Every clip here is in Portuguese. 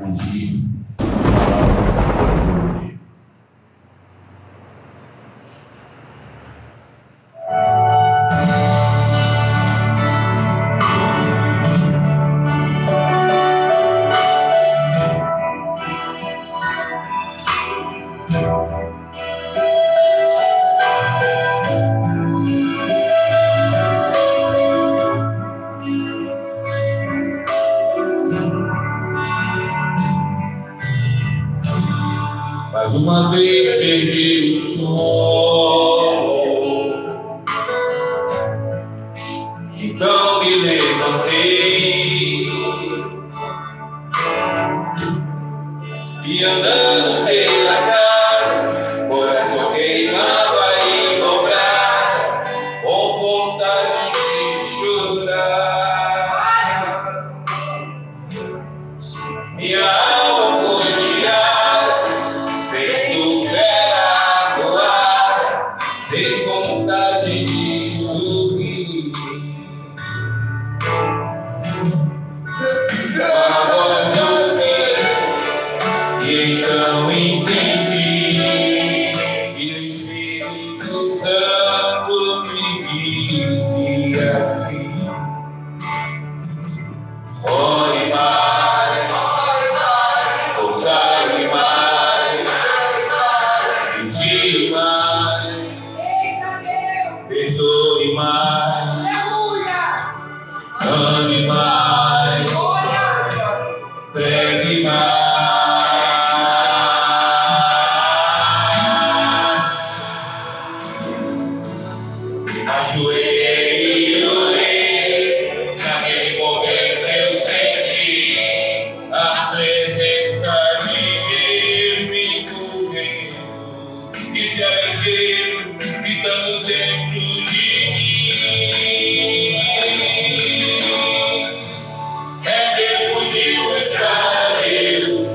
agir. Mais uma vez perdi o sono, então me levantei e andando pela casa, coração queimava e dobrar, com vontade de chorar. Minha alma angustiada, feito fera voar, tem vontade de sorrir. Agora dormi, e então entendi que o Espírito Santo me dizia assim: ore mais, ouça-me mais, pedir mais, perdoe mais, ame mais, pregue mais. Ajoelhei e orei, naquele momento eu senti a presença de Deus me envolvendo, e se alegrou, gritando dentro de mim. É tempo de buscar a Deus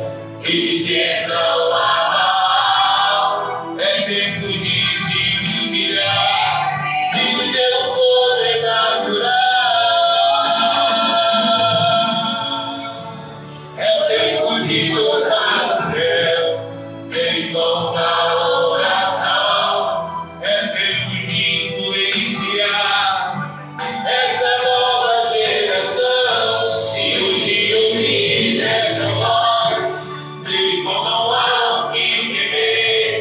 e dizer não há mal. É tempo de se humilhar e o Deus sobrenatural. É tempo de tocar o céu, em tornar a oração. É tempo de influenciar essa nova geração. Se hoje eu fiz essa voz, meu irmão, não há o que temer.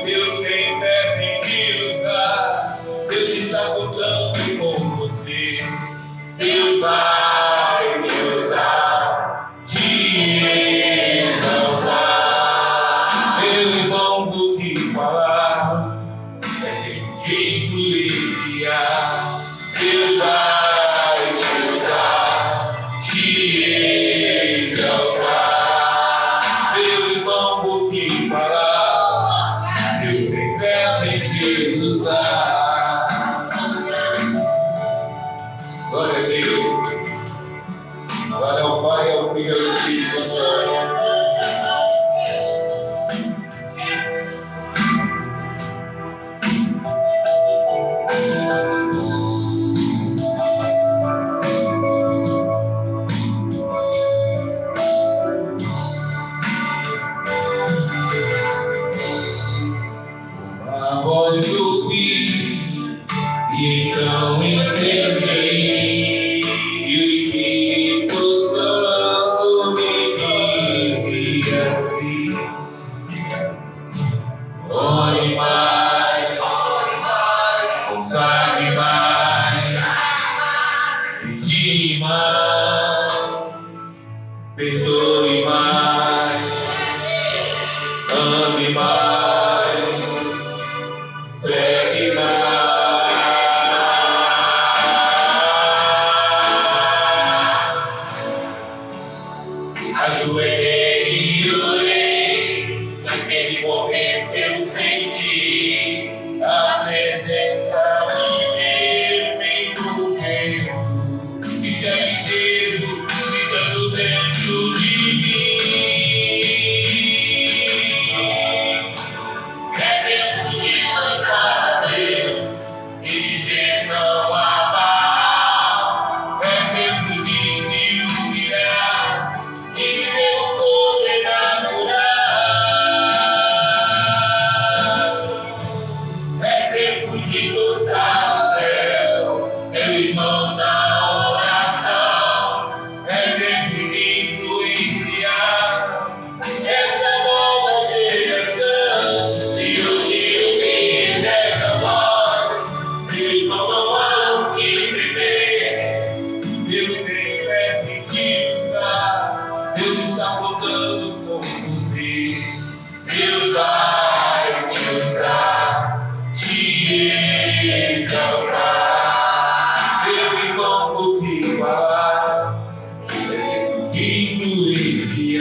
Deus tem fé em te usar. Deus está contando com você. Deus vai te usar, te exaltar. Meu irmão, vou te falar, é tempo de influenciar. Deus vai te usar, te exaltar. Meu irmão, vou te falar, Deus tem fé em te usar. Glória a Deus. Glória ao Pai, ao Filho e ao Espírito Santo. A voz do Filho, e então entendi, e o Espírito Santo me dizia assim: ore mais, ouça-me mais, pedir mais, perdoe mais, ame mais, pregue mais. Ajoelhei e orei, naquele momento eu senti a presença de Deus me envolvendo, e se alegrou, gritando dentro de mim. É tempo de buscar a Deus e dizer não há mal. É tempo de se humilhar e Deus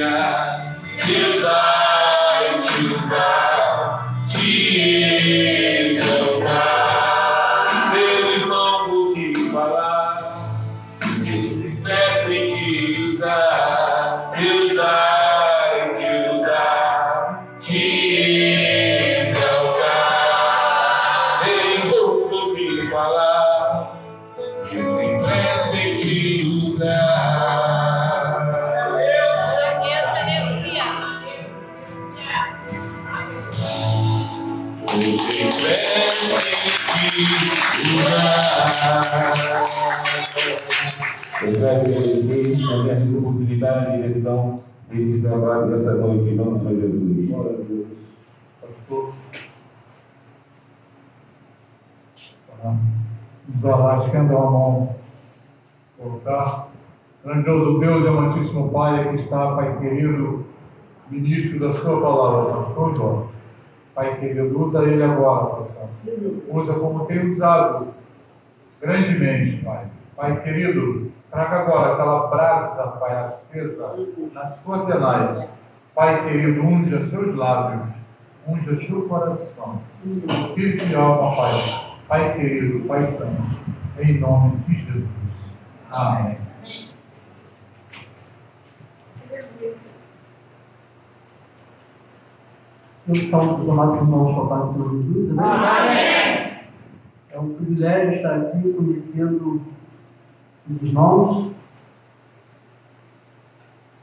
Deus vai te usar, te exaltar. Meu irmão, vou te falar, Deus me presta em te usar. Deus vai te usar, te exaltar. Ei, vou te falar, Deus me presta em te usar. Eu quero agradecer a minha oportunidade na direção desse trabalho dessa noite, em nome do Senhor Jesus. Glória a Deus. Pastor. Vamos orar, estenda a mão. Colocar. Grandioso Deus e amantíssimo Pai, aqui está, Pai querido, ministro da sua palavra, pastor João. Pai querido, usa ele agora, pastor. Usa como tem usado grandemente, Pai. Pai querido, traga agora aquela brasa, Pai, acesa na sua tenaz. Pai querido, unja seus lábios, unja seu coração. Fique fiel, Pai. Pai querido, Pai santo, em nome de Jesus. Amém. Eu salve os amados irmãos com a paz do Senhor Jesus, né? Amém. É um privilégio estar aqui conhecendo os irmãos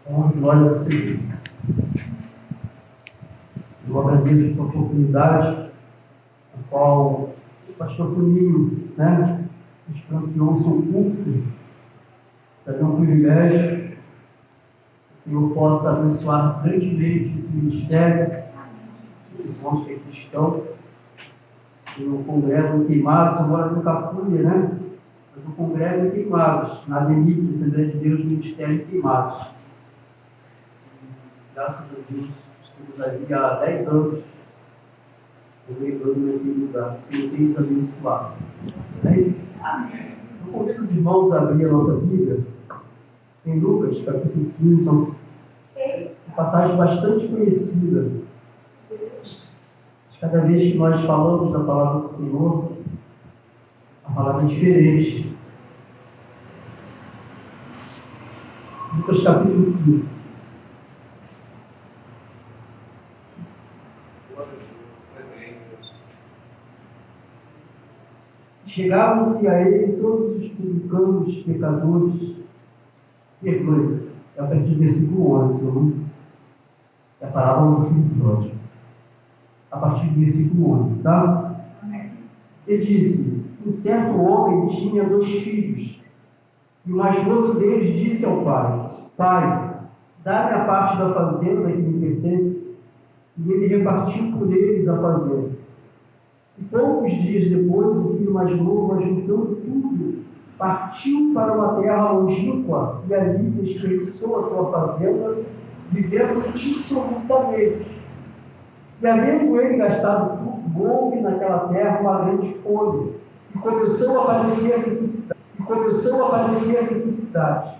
com a glória do Senhor. Eu agradeço essa oportunidade, a qual o pastor Toninho, né, nos franqueou o seu culto. É um privilégio que o Senhor possa abençoar grandemente esse ministério. Os irmãos que aqui estão, eu congrego em Queimados, eu moro no Capulha, né? Mas eu congrego em Queimados, na Ademir, Assembleia de Deus, Ministério em Queimados. Graças a Deus, estamos ali há 10 anos, congregando naquele lugar. O Senhor tem nos abençoado. Amém? Eu convido os irmãos a abrir a nossa Bíblia em Lucas, capítulo 15, uma passagem bastante conhecida. Cada vez que nós falamos da palavra do Senhor, a palavra é diferente. Lucas capítulo 15. Chegavam-se a ele todos os publicanos, pecadores, vergonha. É a partir do versículo 11, não? É a palavra do Filho de Deus. A partir do versículo 11, tá? Ele disse: um certo homem tinha 2 filhos, e o mais moço deles disse ao pai: Pai, dá-me a parte da fazenda que me pertence. E ele repartiu por eles a fazenda. E poucos dias depois, o filho mais novo, ajuntando tudo, partiu para uma terra longínqua e ali desperdiçou a sua fazenda, vivendo dissoluntamente. E havendo ele gastado tudo, houve naquela terra uma grande fome, e começou a padecer a necessidade.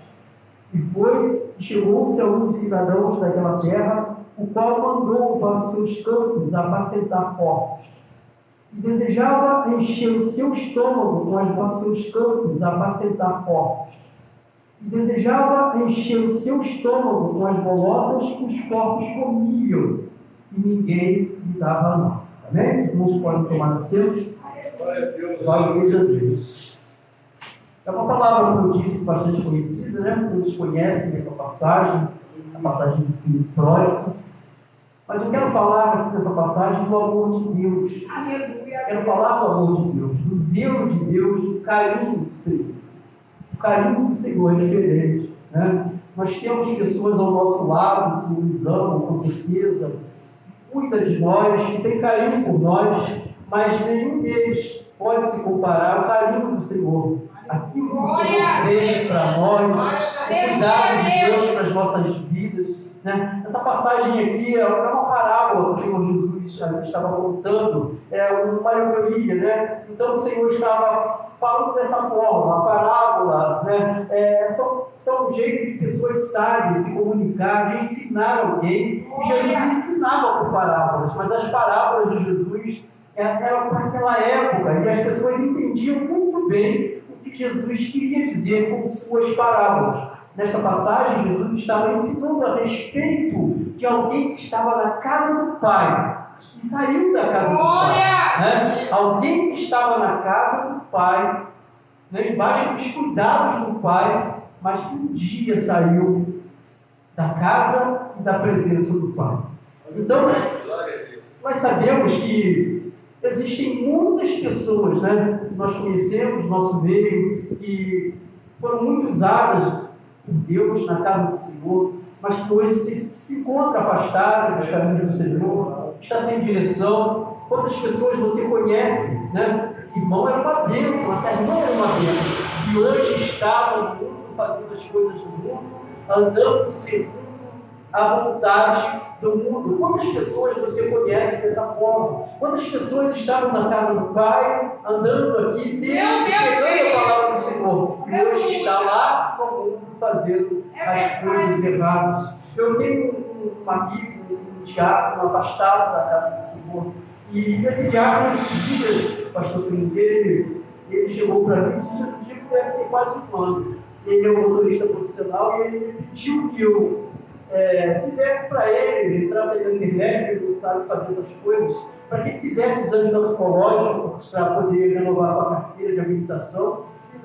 E foi, e chegou-se a um dos cidadãos daquela terra, o qual mandou para os seus campos apacentar porcos. E desejava encher o seu estômago com os seus campos apacentar porcos. E desejava encher o seu estômago com as bolotas que os porcos comiam. E ninguém lhe dava nada. Amém? Os irmãos podem tomar assento. Glória seja a Deus. É uma palavra, como eu disse, bastante conhecida, né? Todos conhecem essa passagem, a passagem do filho pródigo. Mas eu quero falar aqui nessa passagem do amor de Deus. Quero falar do amor de Deus, do zelo de Deus, do carinho do Senhor. O carinho do Senhor é diferente, né? Nós temos pessoas ao nosso lado que nos amam, com certeza, cuida de nós, que tem carinho por nós, mas nenhum deles pode se comparar ao carinho do Senhor. Aquilo que o Senhor tem para nós, o cuidado de Deus para as nossas vidas, né? Essa passagem aqui é uma parábola que o Senhor Jesus estava contando, é uma alegoria, né? Então o Senhor estava falando dessa forma, a parábola, né, são um jeito de pessoas sábias se comunicar, de ensinar alguém. E Jesus ensinava por parábolas, mas as parábolas de Jesus eram para aquela época, e as pessoas entendiam muito bem o que Jesus queria dizer com suas parábolas. Nesta passagem, Jesus estava ensinando a respeito de alguém que estava na casa do Pai e saiu da casa do Pai. Né? Alguém que estava na casa do Pai, né, embaixo dos cuidados do Pai, mas que um dia saiu da casa e da presença do Pai. Então, nós sabemos que existem muitas pessoas, né, que nós conhecemos no nosso meio, que foram muito usadas por Deus na casa do Senhor, mas que hoje se encontra afastado dos caminhos do Senhor, está sem direção. Quantas pessoas você conhece, né? Esse irmão era uma bênção, essa irmã era uma bênção, e hoje está no mundo, fazendo as coisas do mundo, andando segundo a vontade do mundo. Quantas pessoas você conhece dessa forma? Quantas pessoas estavam na casa do Pai, andando aqui, pegando a palavra do Senhor, e hoje está lá no mundo fazendo as coisas erradas? Eu tenho um amigo, um diácono afastado da casa do Senhor, e esse diácono, esses dias, o pastor Pinheiro, ele chegou para mim, esse dia que deve ter quase um ano. Ele é um motorista profissional e ele me pediu que eu fizesse para ele entrasse aí na internet, ele não sabe fazer essas coisas, para que ele fizesse exame toxicológico para poder renovar sua carteira de habilitação.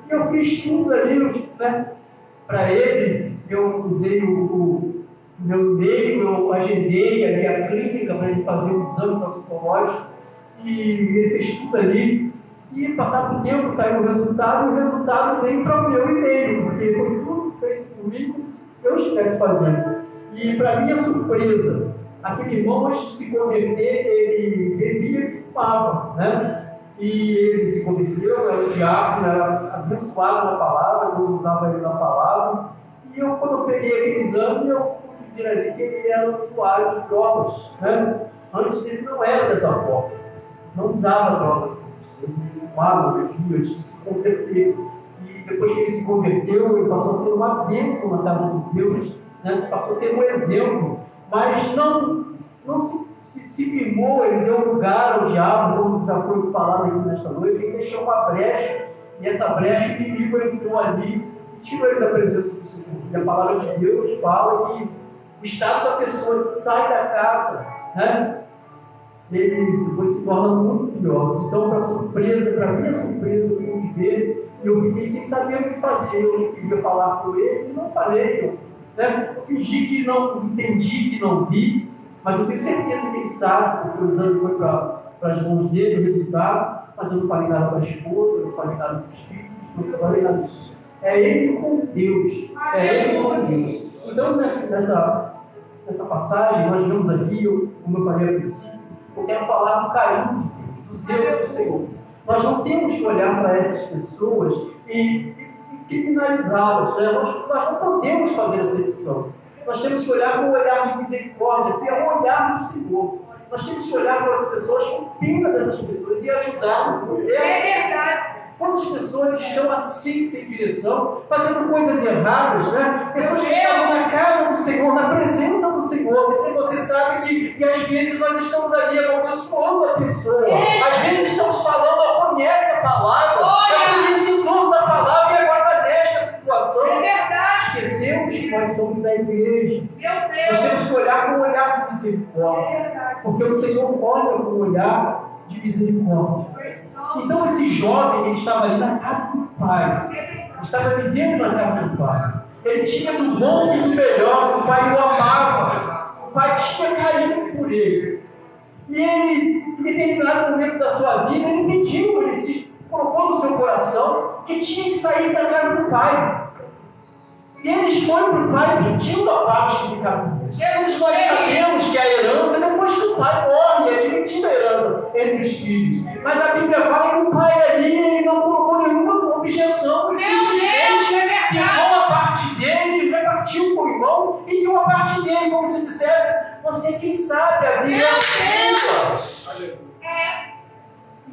E eu fiz tudo ali, né, para ele. Eu usei o meu e-mail, eu agendei ali a clínica para ele fazer o exame toxicológico, e ele fez tudo ali. E passado o tempo saiu o resultado, e o resultado veio para o meu e-mail, porque foi tudo feito comigo como se eu estivesse fazendo. E para minha surpresa, aquele irmão, antes de se converter, ele bebia e fumava, né? E ele se converteu, era o diácono, era abençoado na palavra, Deus usava ele na palavra. E eu, quando eu peguei aquele exame, eu fui ver ali que ele era um usuário de drogas, né? Antes ele não era dessa forma, não usava drogas, ele fumava, bebia antes de se converter. E depois que ele se converteu, ele passou a ser uma bênção na casa de Deus, né? Passou a ser um exemplo, mas não se firmou, ele deu lugar ao diabo, como já foi falado aqui nesta noite, ele deixou uma brecha, e essa brecha o inimigo entrou ali e tirou ele da presença do Senhor. E a palavra de Deus fala que o estado da pessoa que sai da casa, né, ele depois se torna muito pior. Então, para minha surpresa, eu fui ver, eu fiquei sem saber o que fazer. Eu não queria falar com ele, e não falei. Eu fingi que não entendi, que não vi, mas eu tenho certeza que ele sabe, porque o exame foi para as mãos dele, o resultado, mas eu não falei nada para a esposa, eu não falei nada para os filhos, não falei nada disso. É ele com Deus, é ele com Deus. Então, nessa passagem, nós vemos aqui, como eu falei a princípio, eu quero falar do carinho de Deus, do zelo do Senhor. Nós não temos que olhar para essas pessoas e criminalizá-las, né? Nós não podemos fazer essa edição. Nós temos que olhar com um olhar de misericórdia, que é o olhar do Senhor. Nós temos que olhar para as pessoas com pena dessas pessoas e ajudar. É verdade. Quantas pessoas estão assim, sem direção, fazendo coisas erradas, né? Pessoas que estão na casa do Senhor, na presença do Senhor, e você sabe que às vezes nós estamos ali amaldiçoando a pessoa. Às vezes estamos falando, ela conhece a palavra, ela conhece o nome da palavra e agora deixa a situação. É verdade. Esquecemos que nós somos a igreja. Meu Deus. Nós temos que olhar com um olhar de misericórdia, porque o Senhor olha com um olhar de misericórdia. Então esse jovem, ele estava ali na casa do Pai, estava vivendo na casa do Pai, ele tinha do bom e do melhor, o Pai o amava, o Pai tinha carinho por ele, e ele, em determinado momento da sua vida, ele pediu, ele se colocou no seu coração que tinha que sair da casa do Pai. E eles foram para o pai pedindo a parte de cada um. Jesus, nós sabemos que a herança, depois que o pai morre, é dividida a herança entre os filhos. Mas a Bíblia fala que o pai ali, ele não colocou nenhuma objeção. Ele simplesmente pegou a parte dele, repartiu com o irmão e deu a parte dele, como se dissesse, você quem sabe, a vida é sua.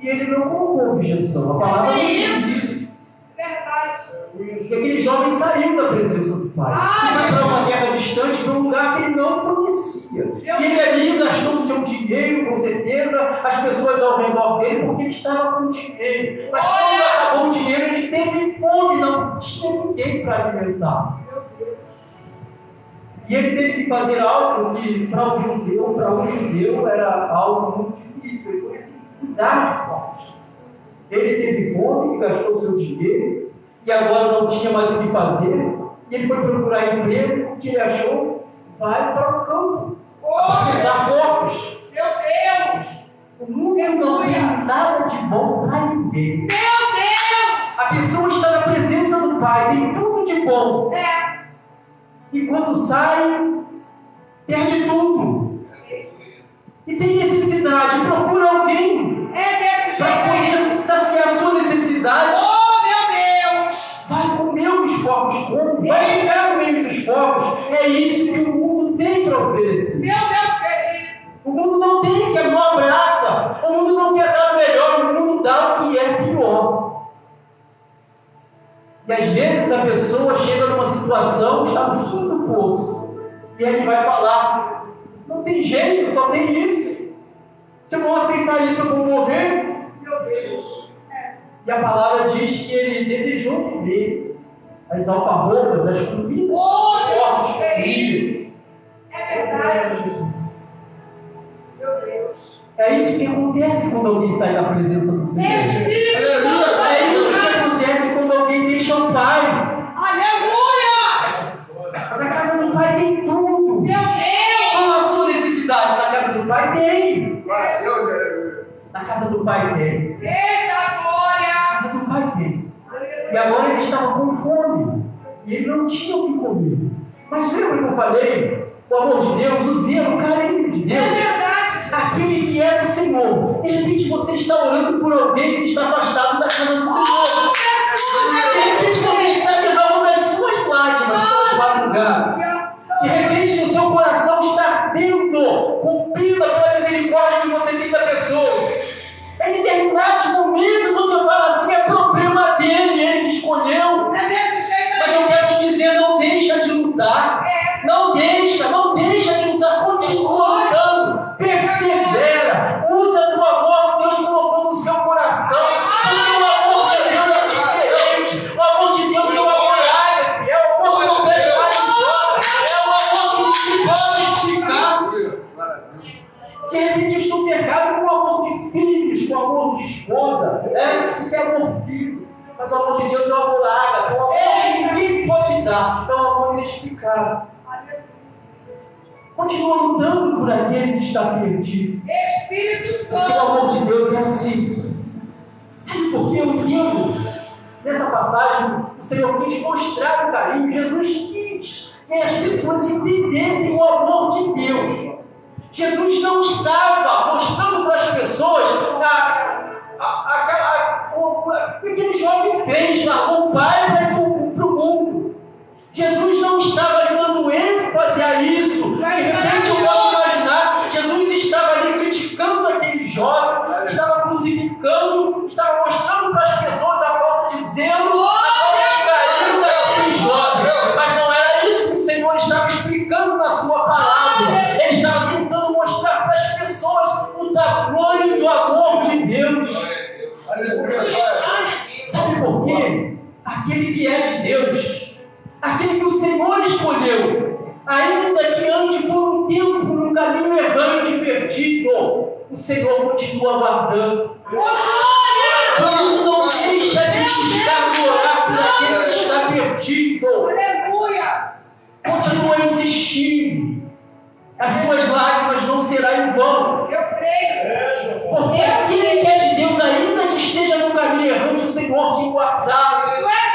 E ele não colocou objeção. A palavra não diz isso. E aquele jovem saiu da presença do pai. Foi para uma terra distante, para um lugar que ele não conhecia. E ele ali gastou o seu dinheiro, com certeza, as pessoas ao redor dele, porque ele estava com dinheiro. Mas quando acabou o dinheiro, ele teve fome, não tinha ninguém para alimentar. E ele teve que fazer algo que para um judeu era algo muito difícil. Ele teve que cuidar de pobres. Ele teve fome, gastou o seu dinheiro, e agora não tinha mais o que fazer. E ele foi procurar emprego, o que ele achou? Vai para o campo, apacentar porcos. Meu Deus! O mundo não tem nada de bom para ninguém. Meu Deus! A pessoa está na presença do Pai, tem tudo de bom. E quando sai, perde tudo. E tem necessidade, procura alguém Desse para jeito poder aí. saciar a sua necessidade. Meu Deus! Vai comer os porcos, vai ficar no meio dos porcos. É isso que o mundo tem para oferecer. Meu Deus querido! O mundo não tem, que não abraça. O mundo não quer dar o melhor, o mundo dá o que é pior. E às vezes a pessoa chega numa situação, está no fundo do poço, e ele vai falar: não tem jeito, só tem isso. Se eu não aceitar isso, eu vou morrer. Meu Deus! E a palavra diz que ele desejou comer as alfarrobas, as comidas fortes, milho. É verdade! Meu Deus! É isso que acontece quando alguém sai da presença do Senhor. Espírito É Santo! isso que acontece quando alguém deixa o Pai. Aleluia! Na casa do Pai tem tudo. Meu Deus! Qual a sua necessidade? Na casa do Pai tem. Na casa do Pai tem. Eita Na glória! casa do Pai tem. E agora ele estava com fome. E ele não tinha o que comer. Mas lembra que eu falei? O amor de Deus, o zelo, o carinho de É Deus. verdade! Aquele que é do Senhor. De repente você está orando por alguém que está afastado da casa do Senhor. De repente você está derramando as suas lágrimas para o lugar. De repente o seu coração está ardendo, cumprindo aquela misericórdia que você tem da pessoa. Em determinados momentos você fala assim: é problema dele, ele me escolheu. É desse jeito Mas aí! eu quero te dizer, não deixa de lutar. Não deixa de lutar. Continua lutando. Persevera. Usa do amor que Deus colocou no seu coração. Porque o amor de Deus é diferente. O amor de Deus é o amor ágape. É o amor que não pede mais de fora. É o amor que não se pode explicar. De repente eu estou cercado com o amor de filhos, com o amor de esposa. Isso é amor filho. Mas o amor de Deus é o amor ágape. É o amor que ninguém pode dar. É o amor inexplicável. Continua lutando por aquele que está perdido. Espírito Porque o Santo! amor de Deus é assim. Sabe por que eu entendo? Nessa passagem, o Senhor quis mostrar o carinho. Jesus quis que as pessoas entendessem o amor de Deus. Jesus não estava mostrando para as pessoas o que aquele jovem fez, largou o pai para ir para o mundo. Jesus não estava ali dando ênfase a isso. De repente eu posso imaginar que Jesus estava ali criticando aquele jovem, estava crucificando, estava mostrando para as pessoas a falta de zelo, a falta de carinho daquele jovem. Mas não era isso que o Senhor estava explicando na sua palavra. Ele estava tentando mostrar para as pessoas o tamanho do amor de Deus. Sabe por quê? Aquele que é de Deus, aquele que o Senhor escolheu, ainda que ande por um tempo num caminho errante e perdido, o Senhor continua guardando. Por isso não deixa de buscar e orar por aquele que está perdido. Aleluia! Continua insistindo. As suas lágrimas não serão em vão. Eu creio! Porque aquele que é de Deus, ainda que esteja no caminho errante, o Senhor tem guardado. Tu és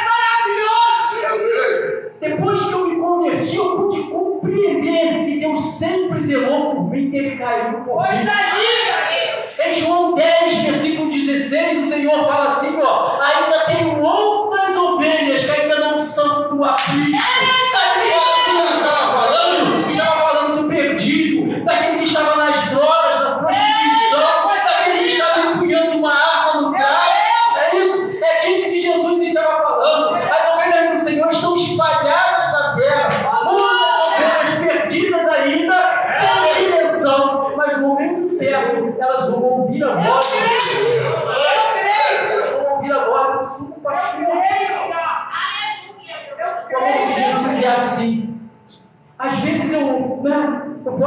maravilhoso! Depois que eu me converti, eu pude compreender que Deus sempre zelou por mim, que Ele caiu por Coisa mim. linda! Em João 10, versículo 16, o Senhor fala assim: ainda tenho outras ovelhas que ainda não são do aprisco. Sabe o que ele estava falando? Estava falando do perdido, daquele que estava nas drogas, da prostituição, daquele que estava empunhando uma arma no carro. É disso que Jesus estava falando.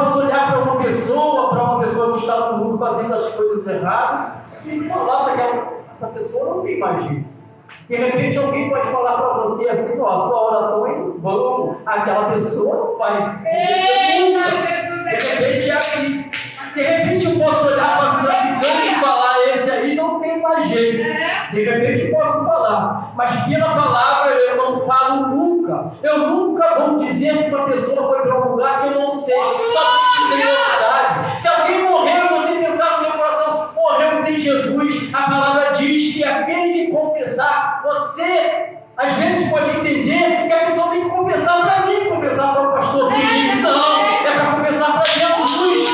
posso olhar para uma pessoa que está no mundo fazendo as coisas erradas e falar para essa pessoa não tem mais jeito. De repente alguém pode falar para você assim, ó, a sua oração é em vão, aquela pessoa não vai se de repente é assim. De repente eu posso olhar para o traficante e falar, esse aí não tem mais jeito. De repente eu posso falar, mas pela palavra eu não falo nunca. Eu nunca vou dizer que uma pessoa foi para um lugar que eu não sei. Só que o Senhor sabe. Se alguém morreu, você pensar no seu coração, morreu sem Jesus, a palavra diz que aquele que confessar, você às vezes pode entender que a pessoa tem que confessar para mim, confessar para o pastor. Não, é para confessar para Jesus.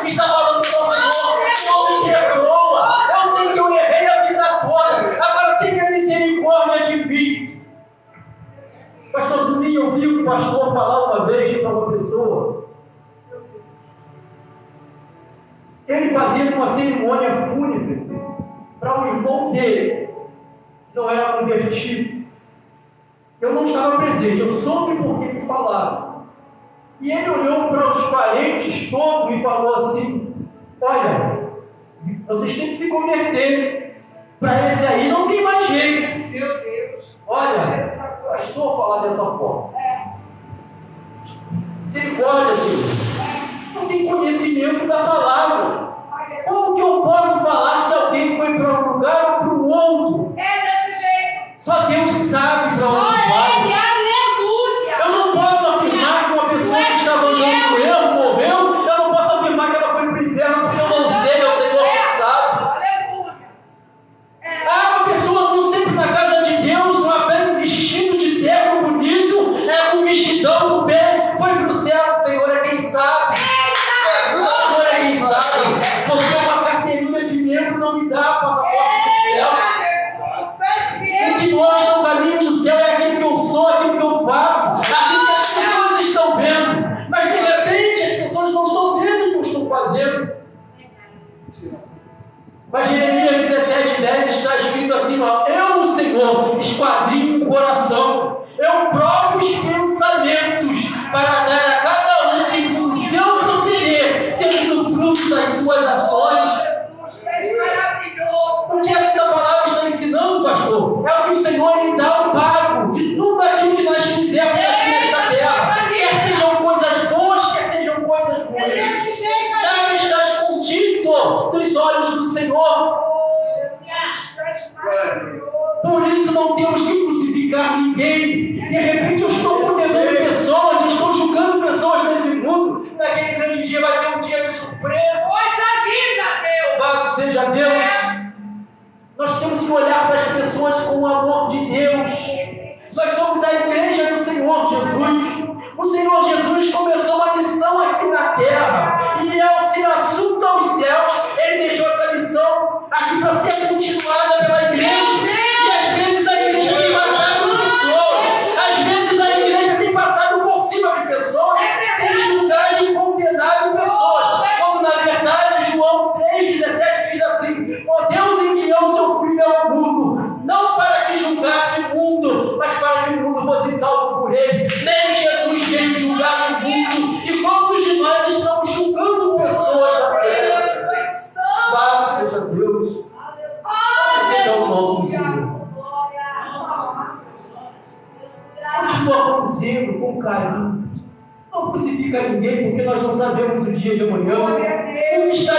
Está falando com o Senhor, não me perdoa. Eu sei que eu errei a vida toda, agora tenha misericórdia de mim. Pastorzinho, eu vi o pastor falar uma vez para uma pessoa. Ele fazia uma cerimônia fúnebre para um irmão dele, que não era convertido. Eu não estava presente, eu soube porque me falaram. E ele olhou para os parentes todos e falou assim: olha, vocês têm que se converter. Para esse aí não tem mais jeito. Meu Deus. Olha, pastor, falar dessa forma. Misericórdia, Deus. Não tem conhecimento da palavra. Como que eu posso falar que alguém foi para um lugar ou para o outro? É desse jeito. Só Deus sabe para Só onde vai. Ele, aleluia. Eu não posso afirmar que uma pessoa que estava andando eu morreu. Eu não posso afirmar que ela foi para o inferno, porque eu não sei, o Senhor que sabe. Aleluia. Uma pessoa não sempre na casa de Deus, uma bem vestido de terno bonito, um vestidão no pé, foi para o céu. O Senhor é quem sabe. O Senhor é quem sabe. Porque uma carteirinha de membro não me dá passaporte do céu. O que mostra o caminho do céu é aquilo que eu sou, aquilo que eu faço, aquilo que as pessoas estão vendo. Mas de repente as pessoas não estão vendo o que eu estou fazendo. Mas Jeremias 17:10 está escrito assim: ó, eu, o Senhor, esquadrinho o coração, eu provo os pensamentos para dar a cada um segundo o seu proceder, segundo o fruto das suas ações. O que essa palavra está ensinando, pastor? É o que o Senhor lhe dá o pago de tudo aquilo que nós fizemos aqui nesta terra. Quer sejam coisas boas, quer sejam coisas ruins. Nada está escondido dos olhos do Senhor. Por isso não temos que crucificar ninguém. De repente eu estou condenando pessoas, eu estou julgando pessoas nesse mundo. Naquele grande dia vai ser um dia de surpresa. Louvado seja Deus. Nós temos que olhar para as pessoas com o amor de Deus. Nós somos a igreja do Senhor Jesus. O Senhor Jesus começou uma missão aqui na terra. E ao ser assunto aos céus, Ele deixou essa missão aqui para ser continuada pela igreja. E às vezes a igreja tem matado pessoas. Às vezes a igreja tem passado por cima de pessoas. Tem julgado e condenado pessoas. Quando na verdade João 3,17 diz assim: ó Deus enviou seu Filho ao mundo, não para que julgasse o mundo, mas para que o mundo fosse salvo por ele. Nem Jesus veio julgar o mundo. E quantos de nós estamos julgando pessoas na terra? Louvado seja Deus. Seja o nome do Senhor. Continua conduzindo com carinho. Não crucifica ninguém, porque nós não sabemos o dia de amanhã. O que está